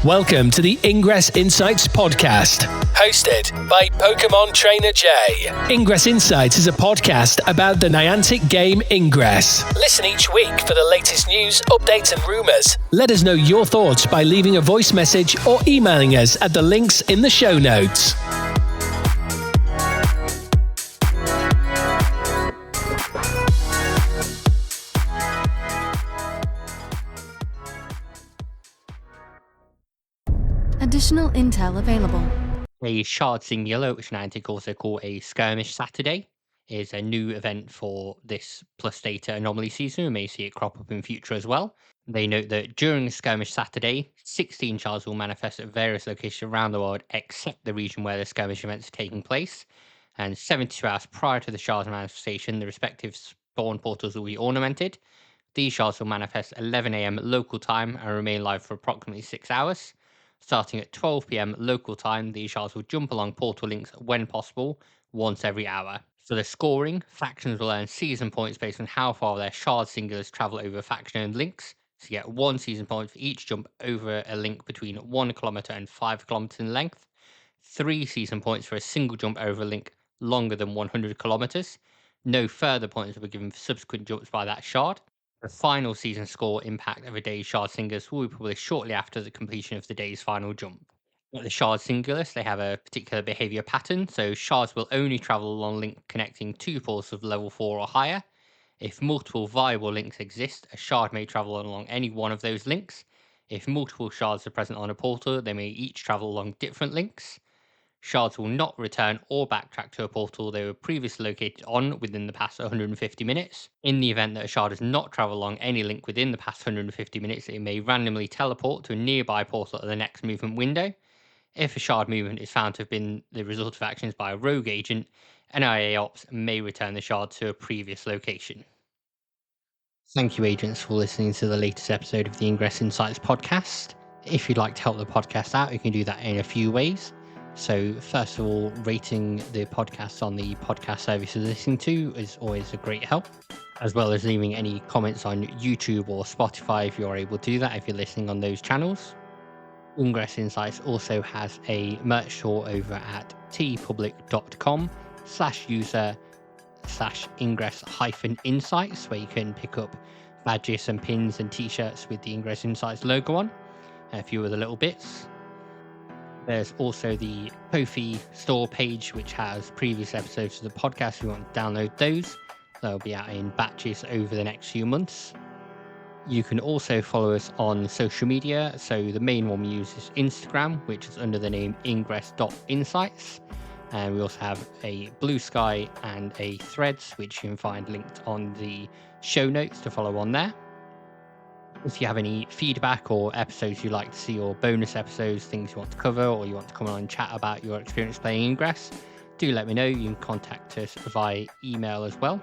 Welcome to the Ingress Insights podcast, hosted by PkmnTrainerJ. Ingress Insights is a podcast about the Niantic game Ingress. Listen each week for the latest news, updates and rumours. Let us know your thoughts by leaving a voice message or emailing us at the links in the show notes. Additional intel available. A Shard Singular, which Niantic also call a Skirmish Saturday, is a new event for this plus Theta Anomaly season. We may see it crop up in future as well. They note that during Skirmish Saturday, 16 shards will manifest at various locations around the world except the region where the skirmish events are taking place. And 72 hours prior to the shard's manifestation, the respective spawn portals will be ornamented. These shards will manifest 11 AM local time and remain live for approximately 6 hours. Starting at 12 PM local time, these shards will jump along portal links when possible, once every hour. For the scoring, factions will earn season points based on how far their shard singulars travel over faction-owned links. So you get 1 season point for each jump over a link between 1 kilometer and 5 kilometers in length. 3 season points for a single jump over a link longer than 100 kilometers. No further points will be given for subsequent jumps by that shard. The final season score impact of a day's shard singulars will be published shortly after the completion of the day's final jump. At the shard singulars, they have a particular behavior pattern, so shards will only travel along link connecting 2 portals of level 4 or higher. If multiple viable links exist, a shard may travel along any one of those links. If multiple shards are present on a portal, they may each travel along different links. Shards will not return or backtrack to a portal they were previously located on within the past 150 minutes. In the event that a shard does not travel along any link within the past 150 minutes, it may randomly teleport to a nearby portal at the next movement window. If a shard movement is found to have been the result of actions by a rogue agent, NIA Ops may return the shard to a previous location. Thank you, agents, for listening to the latest episode of the Ingress Insights podcast. If you'd like to help the podcast out, you can do that in a few ways. So first of all, rating the podcast on the podcast service you're listening to is always a great help, as well as leaving any comments on YouTube or Spotify if you're able to do that if you're listening on those channels. Ingress Insights also has a merch store over at tpublic.com/user/ingress-insights, where you can pick up badges and pins and t-shirts with the Ingress Insights logo on, and a few other little bits. There's also the Ko-fi store page, which has previous episodes of the podcast. If you want to download those, they'll be out in batches over the next few months. You can also follow us on social media. So the main one we use is Instagram, which is under the name ingress.insights. And we also have a Blue Sky and a Threads, which you can find linked on the show notes to follow on there. If you have any feedback or episodes you'd like to see, or bonus episodes, things you want to cover, or you want to come on and chat about your experience playing Ingress, do let me know. You can contact us via email as well.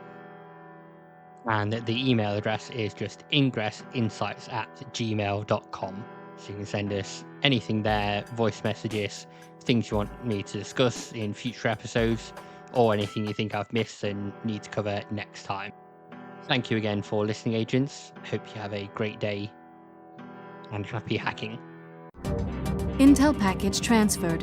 And the email address is just ingressinsights@gmail.com. So you can send us anything there, voice messages, things you want me to discuss in future episodes, or anything you think I've missed and need to cover next time. Thank you again for listening, agents. Hope you have a great day and happy hacking. Intel package transferred.